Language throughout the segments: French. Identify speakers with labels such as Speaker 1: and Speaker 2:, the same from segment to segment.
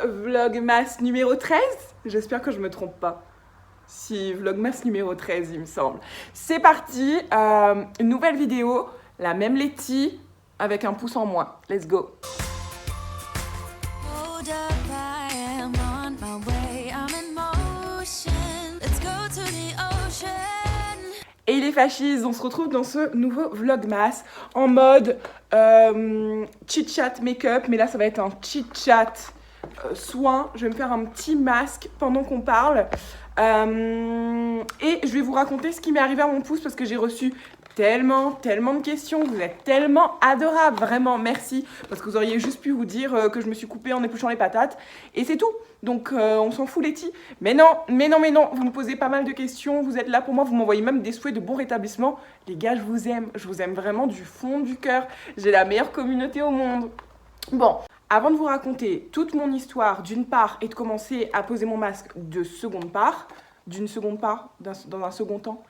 Speaker 1: Vlogmas numéro 13. J'espère que je me trompe pas. Si, Vlogmas numéro 13, il me semble. C'est parti, une nouvelle vidéo, la même Letty, avec un pouce en moins. Let's go. Hold up, I am on my way, I'm in motion. Let's go to the ocean. Et les fascistes, on se retrouve dans ce nouveau Vlogmas en mode chit-chat make-up, mais là ça va être un chit-chat soin. Je vais me faire un petit masque pendant qu'on parle. Et je vais vous raconter ce qui m'est arrivé à mon pouce parce que j'ai reçu tellement de questions. Vous êtes tellement adorables, vraiment merci, parce que vous auriez juste pu vous dire que je me suis coupée en épluchant les patates et c'est tout. Donc on s'en fout Letty. Mais non, vous me posez pas mal de questions, vous êtes là pour moi, vous m'envoyez même des souhaits de bon rétablissement. Les gars, je vous aime vraiment du fond du cœur. J'ai la meilleure communauté au monde. Bon, avant de vous raconter toute mon histoire d'une part et de commencer à poser mon masque de seconde part, dans un second temps,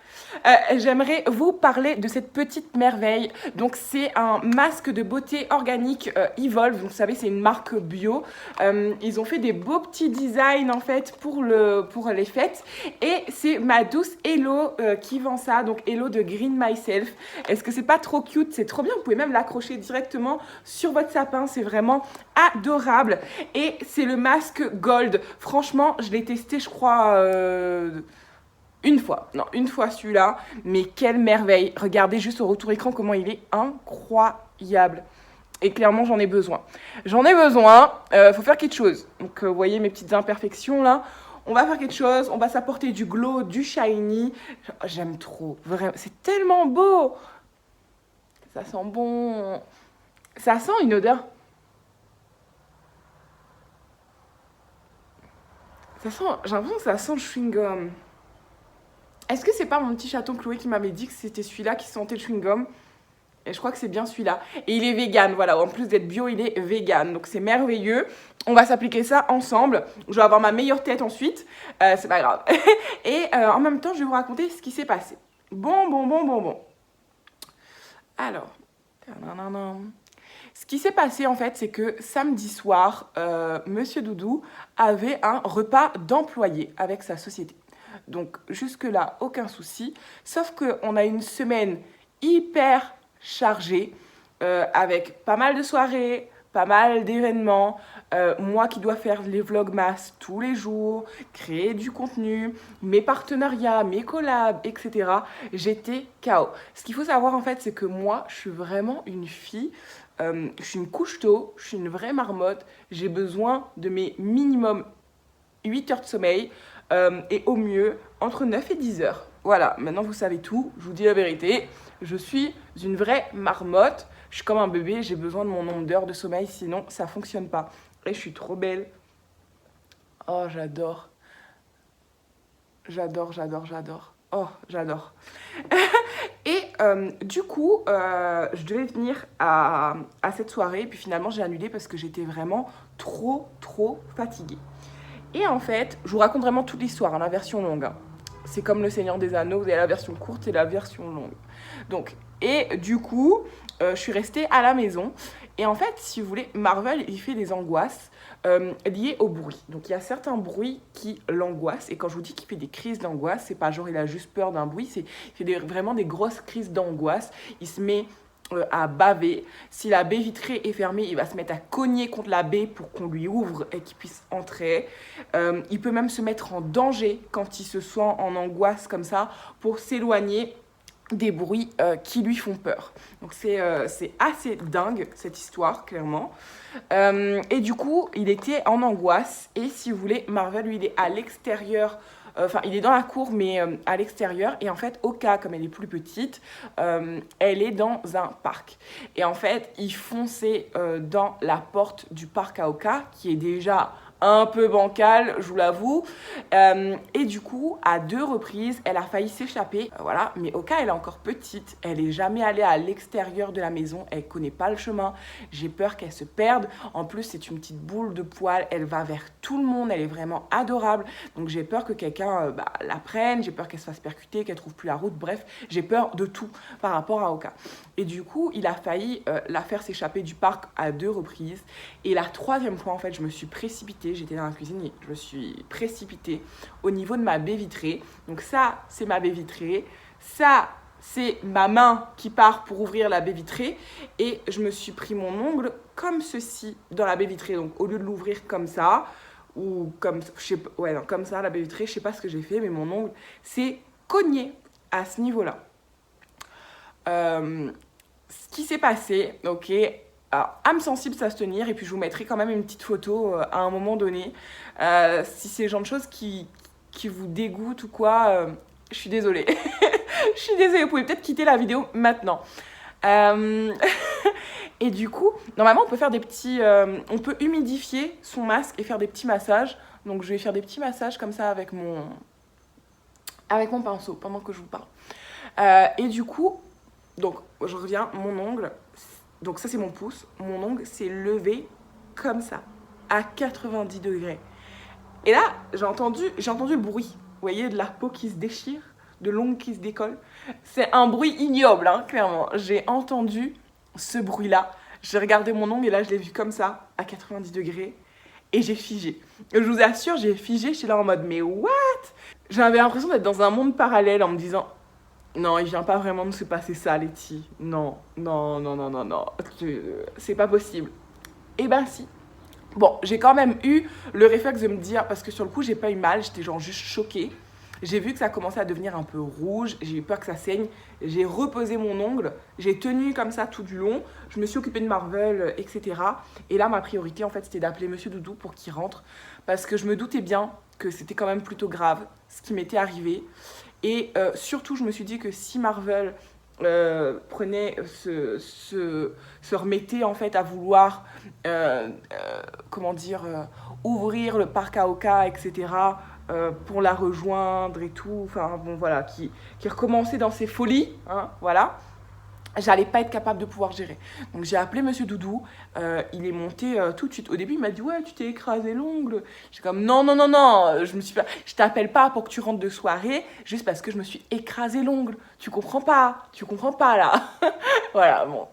Speaker 1: j'aimerais vous parler de cette petite merveille. Donc c'est un masque de beauté organique Evolve. Donc, vous savez, c'est une marque bio. Ils ont fait des beaux petits designs en fait pour les fêtes. Et c'est ma douce Hello qui vend ça. Donc Hello de Green Myself. Est-ce que c'est pas trop cute? C'est trop bien. Vous pouvez même l'accrocher directement sur votre sapin. C'est vraiment adorable. Et c'est le masque Gold. Franchement, je l'ai testé, je crois... une fois celui-là, mais quelle merveille. Regardez juste au retour écran comment il est incroyable. Et clairement, j'en ai besoin. Faut faire quelque chose. Donc, vous voyez mes petites imperfections là. On va faire quelque chose, on va s'apporter du glow, du shiny. J'aime trop, vraiment, c'est tellement beau. Ça sent bon. Ça sent une odeur. J'ai l'impression que ça sent le chewing-gum. Est-ce que c'est pas mon petit chaton Chloé qui m'avait dit que c'était celui-là qui sentait le chewing-gum? Et je crois que c'est bien celui-là. Et il est vegan, voilà. En plus d'être bio, il est vegan. Donc c'est merveilleux. On va s'appliquer ça ensemble. Je vais avoir ma meilleure tête ensuite. C'est pas grave. Et en même temps, je vais vous raconter ce qui s'est passé. Bon. Alors. Ce qui s'est passé en fait, c'est que samedi soir, Monsieur Doudou avait un repas d'employés avec sa société. Donc jusque-là, aucun souci. Sauf qu'on a une semaine hyper chargée, avec pas mal de soirées, pas mal d'événements. Moi qui dois faire les vlogmas tous les jours, créer du contenu, mes partenariats, mes collabs, etc. J'étais KO. Ce qu'il faut savoir en fait, c'est que moi, je suis vraiment une fille... je suis une couche-tôt, je suis une vraie marmotte. J'ai besoin de mes minimum 8 heures de sommeil et au mieux entre 9 et 10 heures. Voilà, maintenant vous savez tout, je vous dis la vérité. Je suis une vraie marmotte, je suis comme un bébé, j'ai besoin de mon nombre d'heures de sommeil, sinon ça ne fonctionne pas. Et je suis trop belle. Oh, j'adore. Oh, j'adore. Et du coup, je devais venir à cette soirée, puis finalement j'ai annulé parce que j'étais vraiment trop fatiguée. Et en fait, je vous raconte vraiment toute l'histoire, hein, la version longue. Hein. C'est comme le Seigneur des Anneaux, vous avez la version courte et la version longue. Donc, et du coup, je suis restée à la maison. Et en fait, si vous voulez, Marvel, il fait des angoisses liées au bruit. Donc, il y a certains bruits qui l'angoissent. Et quand je vous dis qu'il fait des crises d'angoisse, c'est pas genre il a juste peur d'un bruit, il fait vraiment des grosses crises d'angoisse. Il se met à baver. Si la baie vitrée est fermée, il va se mettre à cogner contre la baie pour qu'on lui ouvre et qu'il puisse entrer. Il peut même se mettre en danger quand il se sent en angoisse comme ça pour s'éloigner des bruits qui lui font peur. Donc c'est assez dingue cette histoire, clairement. Et du coup, il était en angoisse. Et si vous voulez, Marvel, lui, il est à l'extérieur. Enfin, il est dans la cour, mais à l'extérieur. Et en fait, Oka, comme elle est plus petite, elle est dans un parc. Et en fait, il fonçait dans la porte du parc à Oka, qui est déjà un peu bancale, je vous l'avoue. Et du coup, à 2 reprises, elle a failli s'échapper. Voilà, mais Oka, elle est encore petite. Elle n'est jamais allée à l'extérieur de la maison. Elle ne connaît pas le chemin. J'ai peur qu'elle se perde. En plus, c'est une petite boule de poils. Elle va vers tout le monde. Elle est vraiment adorable. Donc, j'ai peur que quelqu'un la prenne. J'ai peur qu'elle se fasse percuter, qu'elle ne trouve plus la route. Bref, j'ai peur de tout par rapport à Oka. Et du coup, il a failli la faire s'échapper du parc à 2 reprises. Et la 3e fois, en fait, je me suis précipitée précipitée, j'étais dans la cuisine et je me suis précipitée au niveau de ma baie vitrée. Donc ça, c'est ma baie vitrée. Ça, c'est ma main qui part pour ouvrir la baie vitrée. Et je me suis pris mon ongle comme ceci dans la baie vitrée. Donc au lieu de l'ouvrir comme ça, ou comme, comme ça, la baie vitrée, je sais pas ce que j'ai fait, mais mon ongle s'est cogné à ce niveau-là. Ce qui s'est passé, ok, alors, âme sensible, ça se tenir, et puis je vous mettrai quand même une petite photo à un moment donné. Si c'est le genre de choses qui vous dégoûtent ou quoi, je suis désolée. Je suis désolée, vous pouvez peut-être quitter la vidéo maintenant. Et du coup, normalement, on peut faire des petits... on peut humidifier son masque et faire des petits massages. Donc, je vais faire des petits massages comme ça avec mon pinceau pendant que je vous parle. Et du coup, donc, je reviens, mon ongle... Donc ça, c'est mon pouce. Mon ongle s'est levé comme ça, à 90 degrés. Et là, j'ai entendu le bruit. Vous voyez, de la peau qui se déchire, de l'ongle qui se décolle. C'est un bruit ignoble, hein, clairement. J'ai entendu ce bruit-là. J'ai regardé mon ongle et là, je l'ai vu comme ça, à 90 degrés. Et j'ai figé. Je vous assure, j'ai figé. J'étais là en mode, mais what? J'avais l'impression d'être dans un monde parallèle en me disant... Non, il vient pas vraiment de se passer ça, Letty. Non. C'est pas possible. Eh ben si. Bon, j'ai quand même eu le réflexe de me dire, parce que sur le coup, j'ai pas eu mal, j'étais genre juste choquée. J'ai vu que ça commençait à devenir un peu rouge, j'ai eu peur que ça saigne. J'ai reposé mon ongle, j'ai tenu comme ça tout du long. Je me suis occupée de Marvel, etc. Et là, ma priorité, en fait, c'était d'appeler Monsieur Doudou pour qu'il rentre. Parce que je me doutais bien que c'était quand même plutôt grave, ce qui m'était arrivé. Et surtout, je me suis dit que si Marvel se remettait en fait à vouloir, ouvrir le parc Aoka, etc., pour la rejoindre et tout, enfin bon voilà, qui recommençait dans ses folies, hein, voilà, j'allais pas être capable de pouvoir gérer. Donc j'ai appelé Monsieur Doudou, il est monté tout de suite. Au début, il m'a dit « Ouais, tu t'es écrasé l'ongle. » J'ai comme « Non, je t'appelle pas pour que tu rentres de soirée, juste parce que je me suis écrasé l'ongle. Tu comprends pas là. » Voilà, bon.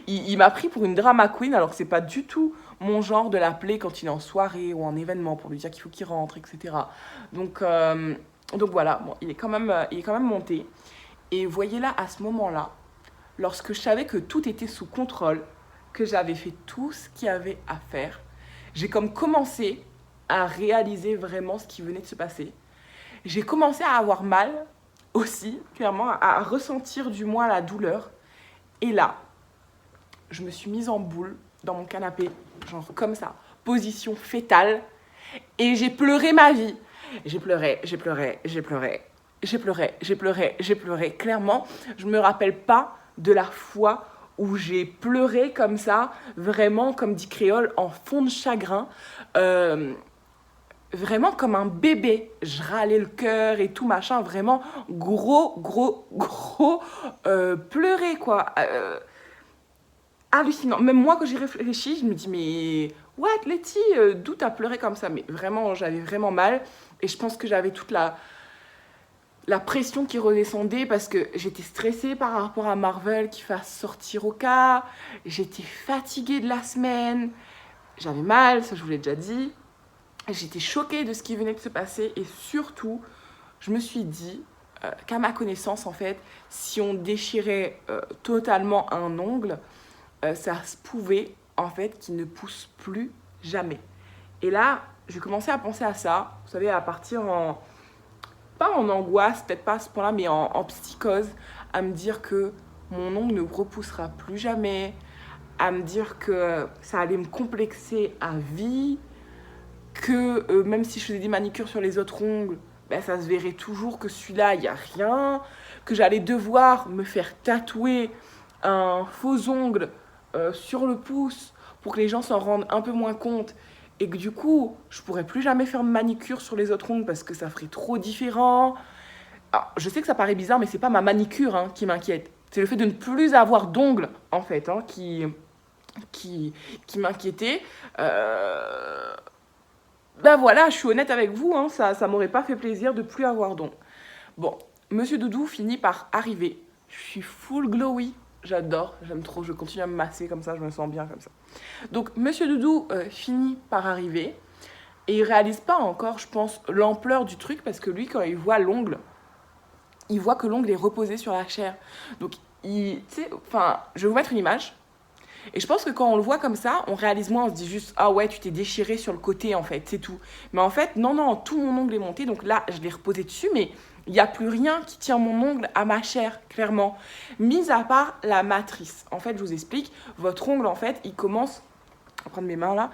Speaker 1: Il m'a pris pour une drama queen, alors que c'est pas du tout mon genre de l'appeler quand il est en soirée ou en événement pour lui dire qu'il faut qu'il rentre, etc. Donc voilà, bon, il est quand même monté. Et voyez là, à ce moment-là, lorsque je savais que tout était sous contrôle, que j'avais fait tout ce qu'il y avait à faire, j'ai comme commencé à réaliser vraiment ce qui venait de se passer. J'ai commencé à avoir mal aussi, clairement, à ressentir du moins la douleur. Et là, je me suis mise en boule dans mon canapé, genre comme ça, position fétale, et j'ai pleuré ma vie. J'ai pleuré. Clairement, je me rappelle pas de la fois où j'ai pleuré comme ça, vraiment, comme dit Créole, en fond de chagrin, vraiment comme un bébé. Je râlais le cœur et tout, machin, vraiment gros pleurer, quoi. Hallucinant. Même moi, quand j'y réfléchis, je me dis, mais what, Letty, d'où t'as pleuré comme ça? Mais vraiment, j'avais vraiment mal. Et je pense que j'avais toute la pression qui redescendait parce que j'étais stressée par rapport à Marvel qui fasse sortir au cas. J'étais fatiguée de la semaine. J'avais mal, ça je vous l'ai déjà dit. J'étais choquée de ce qui venait de se passer. Et surtout, je me suis dit qu'à ma connaissance, en fait, si on déchirait totalement un ongle, ça se pouvait, en fait, qu'il ne pousse plus jamais. Et là, j'ai commencé à penser à ça. Vous savez, à partir pas en angoisse, peut-être pas à ce point-là, mais en psychose, à me dire que mon ongle ne repoussera plus jamais, à me dire que ça allait me complexer à vie, que même si je faisais des manicures sur les autres ongles, ben, ça se verrait toujours que celui-là, il n'y a rien, que j'allais devoir me faire tatouer un faux ongle sur le pouce pour que les gens s'en rendent un peu moins compte et que du coup, je pourrais plus jamais faire de manicure sur les autres ongles parce que ça ferait trop différent. Alors, je sais que ça paraît bizarre, mais c'est pas ma manicure hein, qui m'inquiète. C'est le fait de ne plus avoir d'ongles, en fait, hein, qui m'inquiétait. Ben voilà, je suis honnête avec vous, hein, ça m'aurait pas fait plaisir de plus avoir d'ongles. Bon, Monsieur Doudou finit par arriver. Je suis full glowy. J'adore, j'aime trop, je continue à me masser comme ça, je me sens bien comme ça. Donc, Monsieur Doudou finit par arriver. Et il réalise pas encore, je pense, l'ampleur du truc, parce que lui, quand il voit l'ongle, il voit que l'ongle est reposé sur la chair. Donc, tu sais, enfin, je vais vous mettre une image. Et je pense que quand on le voit comme ça, on réalise moins, on se dit juste, ah ouais, tu t'es déchiré sur le côté, en fait, c'est tout. Mais en fait, non, non, tout mon ongle est monté, donc là, je l'ai reposé dessus, mais il n'y a plus rien qui tient mon ongle à ma chair, clairement. Mis à part la matrice. En fait, je vous explique, votre ongle, en fait, il commence, je vais prendre mes mains là,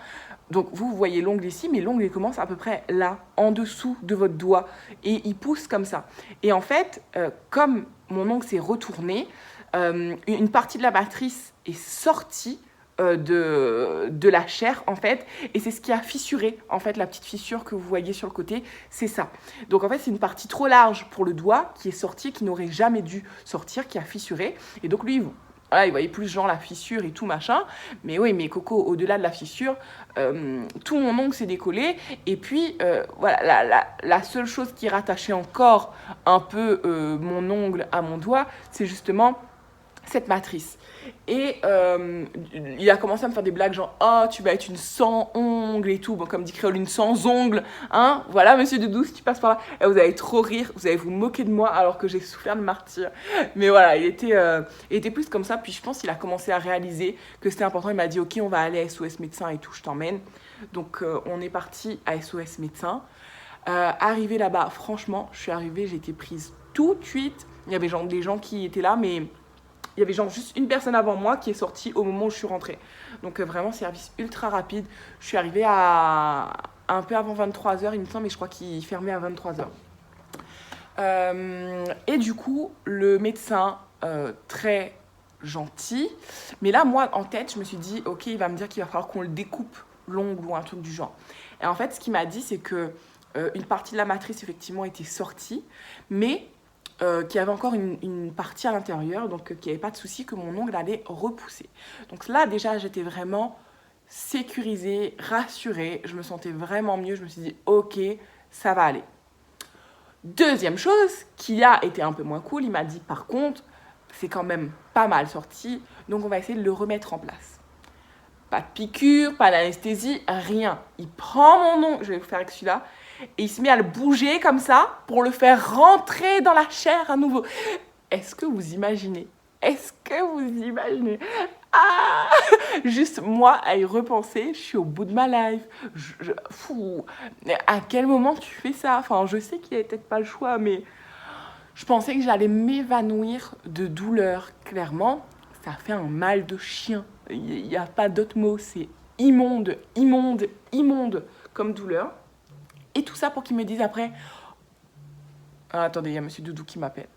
Speaker 1: donc vous voyez l'ongle ici, mais l'ongle, il commence à peu près là, en dessous de votre doigt, et il pousse comme ça. Et en fait, comme mon ongle s'est retourné, une partie de la matrice est sortie de la chair en fait, et c'est ce qui a fissuré en fait, la petite fissure que vous voyez sur le côté, c'est ça. Donc en fait c'est une partie trop large pour le doigt qui est sortie, qui n'aurait jamais dû sortir, qui a fissuré, et donc lui voilà, il voyait plus genre la fissure et tout machin, mais oui, mais Coco, au-delà de la fissure, tout mon ongle s'est décollé, et puis voilà, la seule chose qui rattachait encore un peu mon ongle à mon doigt, c'est justement cette matrice. Et il a commencé à me faire des blagues genre, oh, tu vas être une sans ongles et tout, bon, comme dit Créole, une sans ongles, hein, voilà, monsieur Doudou, si tu passes par là, et vous allez trop rire, vous allez vous moquer de moi alors que j'ai souffert de martyr. Mais voilà, il était plus comme ça, puis je pense qu'il a commencé à réaliser que c'était important, il m'a dit, ok, on va aller à SOS médecin et tout, je t'emmène. Donc on est parti à SOS médecin. Arrivé là-bas, franchement, je suis arrivée, j'ai été prise tout de suite. Il y avait genre des gens qui étaient là, mais il y avait genre juste une personne avant moi qui est sortie au moment où je suis rentrée. Donc vraiment, service ultra rapide. Je suis arrivée à un peu avant 23h, il me semble, mais je crois qu'il fermait à 23h. Et du coup, le médecin, très gentil. Mais là, moi, en tête, je me suis dit, ok, il va me dire qu'il va falloir qu'on le découpe l'ongle ou un truc du genre. Et en fait, ce qu'il m'a dit, c'est que une partie de la matrice, effectivement, était sortie, mais qu'il y avait encore une partie à l'intérieur, donc qu'il n'y avait pas de souci, que mon ongle allait repousser. Donc là, déjà, j'étais vraiment sécurisée, rassurée, je me sentais vraiment mieux, je me suis dit, ok, ça va aller. Deuxième chose, qui a été un peu moins cool, il m'a dit, par contre, c'est quand même pas mal sorti, donc on va essayer de le remettre en place. Pas de piqûre, pas d'anesthésie, rien. Il prend mon ongle, je vais vous faire avec celui-là, et il se met à le bouger comme ça pour le faire rentrer dans la chair à nouveau. Est-ce que vous imaginez? Est-ce que vous imaginez? Ah, juste moi à y repenser, je suis au bout de ma life. Fou, à quel moment tu fais ça? Enfin, je sais qu'il n'y avait peut-être pas le choix, mais je pensais que j'allais m'évanouir de douleur. Clairement, ça fait un mal de chien. Il n'y a pas d'autre mot, c'est immonde, immonde, immonde comme douleur. Et tout ça pour qu'ils me disent après... Ah, attendez, il y a monsieur Doudou qui m'appelle.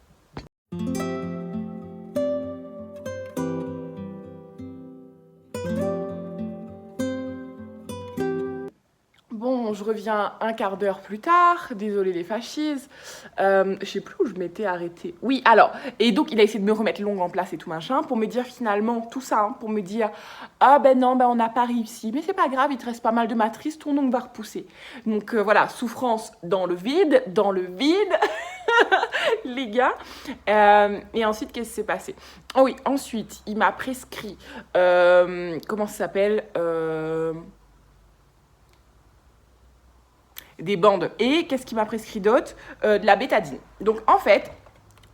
Speaker 1: Bon, je reviens un quart d'heure plus tard. Désolée les fascistes. Je sais plus où je m'étais arrêtée. Oui, alors, et donc il a essayé de me remettre l'ongle en place et tout machin, pour me dire finalement tout ça, hein, pour me dire ah ben non, ben on n'a pas réussi, mais c'est pas grave, il te reste pas mal de matrices, ton ongle va repousser. Donc voilà, souffrance dans le vide, les gars. Et ensuite, qu'est-ce qui s'est passé? Oh oui, ensuite, il m'a prescrit, comment ça s'appelle, des bandes. Et qu'est-ce qu'il m'a prescrit d'autre? De la bétadine. Donc en fait,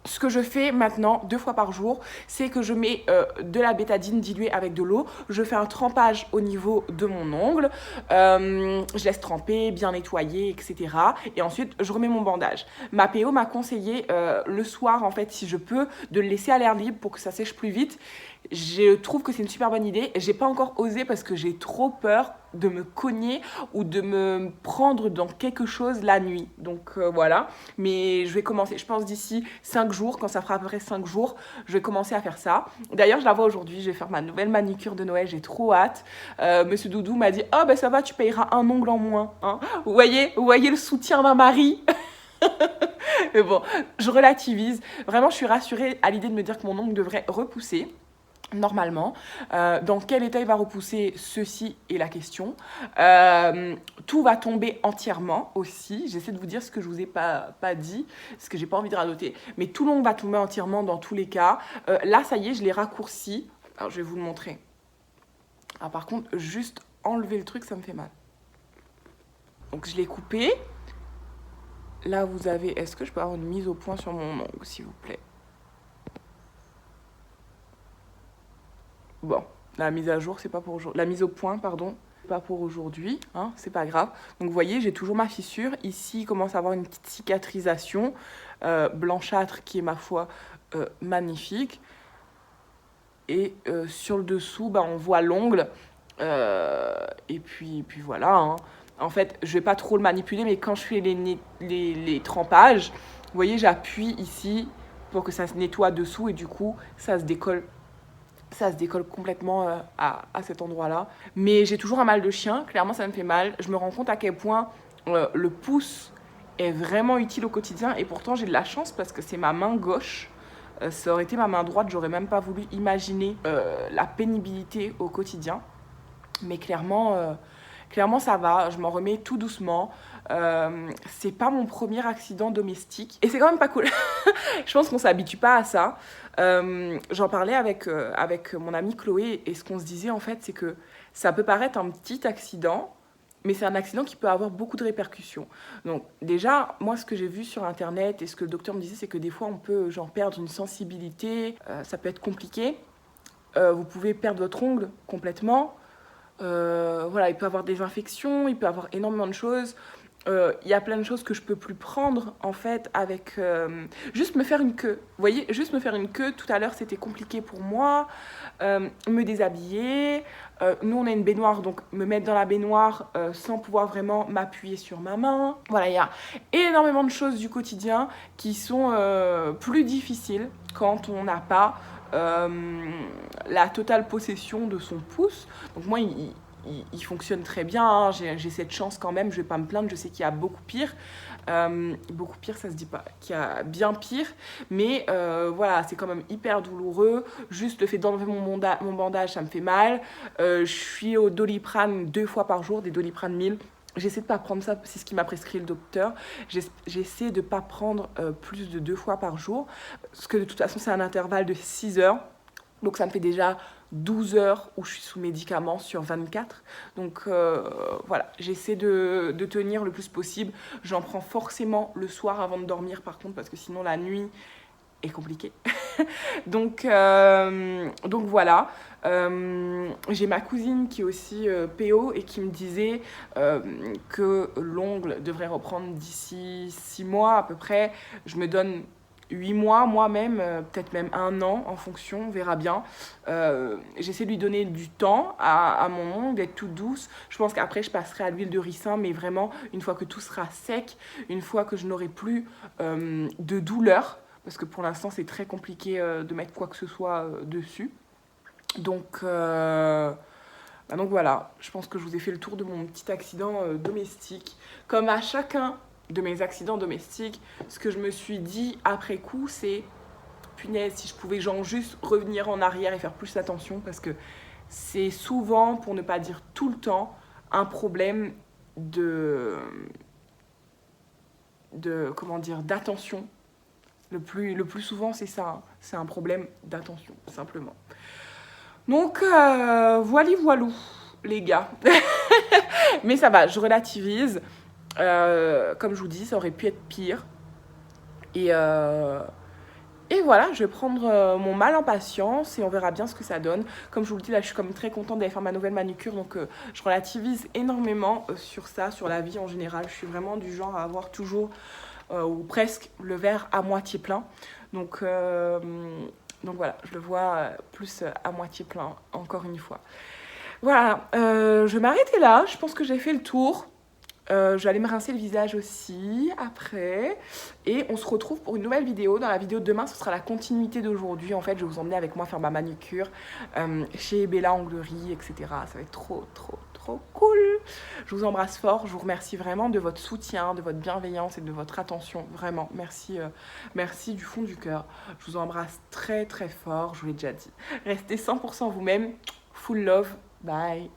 Speaker 1: ce que je fais maintenant 2 fois par jour, c'est que je mets de la bétadine diluée avec de l'eau. Je fais un trempage au niveau de mon ongle. Je laisse tremper, bien nettoyer, etc. Et ensuite, je remets mon bandage. Ma PO m'a conseillé le soir, en fait, si je peux, de le laisser à l'air libre pour que ça sèche plus vite. Je trouve que c'est une super bonne idée. J'ai pas encore osé parce que j'ai trop peur de me cogner ou de me prendre dans quelque chose la nuit. Donc voilà. Mais je vais commencer, je pense d'ici 5 jours, quand ça fera à peu près 5 jours, je vais commencer à faire ça. D'ailleurs, je la vois aujourd'hui, je vais faire ma nouvelle manicure de Noël, j'ai trop hâte. Monsieur Doudou m'a dit « Oh ben ça va, tu payeras un ongle en moins. Hein » Vous voyez le soutien d'un mari. Mais bon, je relativise. Vraiment, je suis rassurée à l'idée de me dire que mon ongle devrait repousser. Normalement, dans quel état il va repousser, ceci est la question. Tout va tomber entièrement aussi. J'essaie de vous dire ce que je vous ai pas dit, ce que j'ai pas envie de radoter. Mais tout l'ongle va tomber entièrement dans tous les cas. Là, ça y est, je l'ai raccourci. Alors, je vais vous le montrer. Alors, par contre, juste enlever le truc, ça me fait mal. Donc je l'ai coupé. Là, vous avez... Est-ce que je peux avoir une mise au point sur mon ongle, s'il vous plaît? Bon, la mise à jour, c'est pas pour aujourd'hui. La mise au point, pardon, pas pour aujourd'hui, hein, c'est pas grave. Donc vous voyez, j'ai toujours ma fissure. Ici, il commence à avoir une petite cicatrisation blanchâtre qui est, ma foi, magnifique. Et sur le dessous, bah, on voit l'ongle. Et puis voilà, hein. En fait, je vais pas trop le manipuler, mais quand je fais les trempages, vous voyez, j'appuie ici pour que ça se nettoie dessous et du coup, ça se décolle complètement à cet endroit-là. Mais j'ai toujours un mal de chien, clairement ça me fait mal. Je me rends compte à quel point le pouce est vraiment utile au quotidien et pourtant j'ai de la chance parce que c'est ma main gauche. Ça aurait été ma main droite, j'aurais même pas voulu imaginer la pénibilité au quotidien. Mais clairement ça va, je m'en remets tout doucement. C'est pas mon premier accident domestique et c'est quand même pas cool. Je pense qu'on s'habitue pas à ça. J'en parlais avec mon amie Chloé et ce qu'on se disait en fait, c'est que ça peut paraître un petit accident, mais c'est un accident qui peut avoir beaucoup de répercussions. Donc déjà, moi ce que j'ai vu sur internet et ce que le docteur me disait, c'est que des fois on peut perdre une sensibilité, ça peut être compliqué. Vous pouvez perdre votre ongle complètement. Voilà, il peut y avoir des infections, il peut y avoir énormément de choses. Il y a plein de choses que je peux plus prendre en fait avec juste me faire une queue. Vous voyez, juste me faire une queue, tout à l'heure c'était compliqué pour moi. Me déshabiller. Nous on a une baignoire, donc me mettre dans la baignoire sans pouvoir vraiment m'appuyer sur ma main. Voilà, il y a énormément de choses du quotidien qui sont plus difficiles quand on n'a pas la totale possession de son pouce. Donc moi il fonctionne très bien, hein. J'ai cette chance quand même, je vais pas me plaindre, je sais qu'il y a beaucoup pire, ça se dit pas, qu'il y a bien pire, mais voilà, c'est quand même hyper douloureux, juste le fait d'enlever mon bandage, ça me fait mal, je suis au Doliprane 2 fois par jour, des Doliprane 1000, j'essaie de pas prendre ça, c'est ce qui m'a prescrit le docteur, j'essaie de pas prendre plus de 2 fois par jour, parce que de toute façon c'est un intervalle de 6 heures, donc ça me fait déjà 12 heures où je suis sous médicaments sur 24. Donc voilà, j'essaie de tenir le plus possible. J'en prends forcément le soir avant de dormir par contre, parce que sinon la nuit est compliquée. donc voilà. J'ai ma cousine qui est aussi PO et qui me disait que l'ongle devrait reprendre d'ici 6 mois à peu près. Je me donne 8 mois moi-même, peut-être même 1 an en fonction, on verra bien. J'essaie de lui donner du temps à mon ongle, d'être toute douce. Je pense qu'après je passerai à l'huile de ricin, mais vraiment une fois que tout sera sec, une fois que je n'aurai plus de douleur, parce que pour l'instant c'est très compliqué de mettre quoi que ce soit dessus. Donc voilà, je pense que je vous ai fait le tour de mon petit accident domestique. Comme à chacun de mes accidents domestiques, ce que je me suis dit après coup, c'est punaise, si je pouvais juste revenir en arrière et faire plus attention, parce que c'est souvent, pour ne pas dire tout le temps, un problème d'attention. Le plus souvent, c'est ça, hein. C'est un problème d'attention, simplement. Donc, voilou, les gars. Mais ça va, je relativise. Comme je vous dis, ça aurait pu être pire. Et voilà, je vais prendre mon mal en patience et on verra bien ce que ça donne. Comme je vous le dis, là, je suis comme très contente d'aller faire ma nouvelle manucure. Donc, je relativise énormément sur ça, sur la vie en général. Je suis vraiment du genre à avoir toujours, ou presque, le verre à moitié plein. Donc voilà, je le vois plus à moitié plein, encore une fois. Voilà, je vais m'arrêter là. Je pense que j'ai fait le tour. Je vais aller me rincer le visage aussi après. Et on se retrouve pour une nouvelle vidéo. Dans la vidéo de demain, ce sera la continuité d'aujourd'hui. En fait, je vais vous emmener avec moi faire ma manucure chez Bella Onglerie, etc. Ça va être trop cool. Je vous embrasse fort. Je vous remercie vraiment de votre soutien, de votre bienveillance et de votre attention. Vraiment, merci du fond du cœur. Je vous embrasse très fort, je vous l'ai déjà dit. Restez 100% vous-même. Full love. Bye.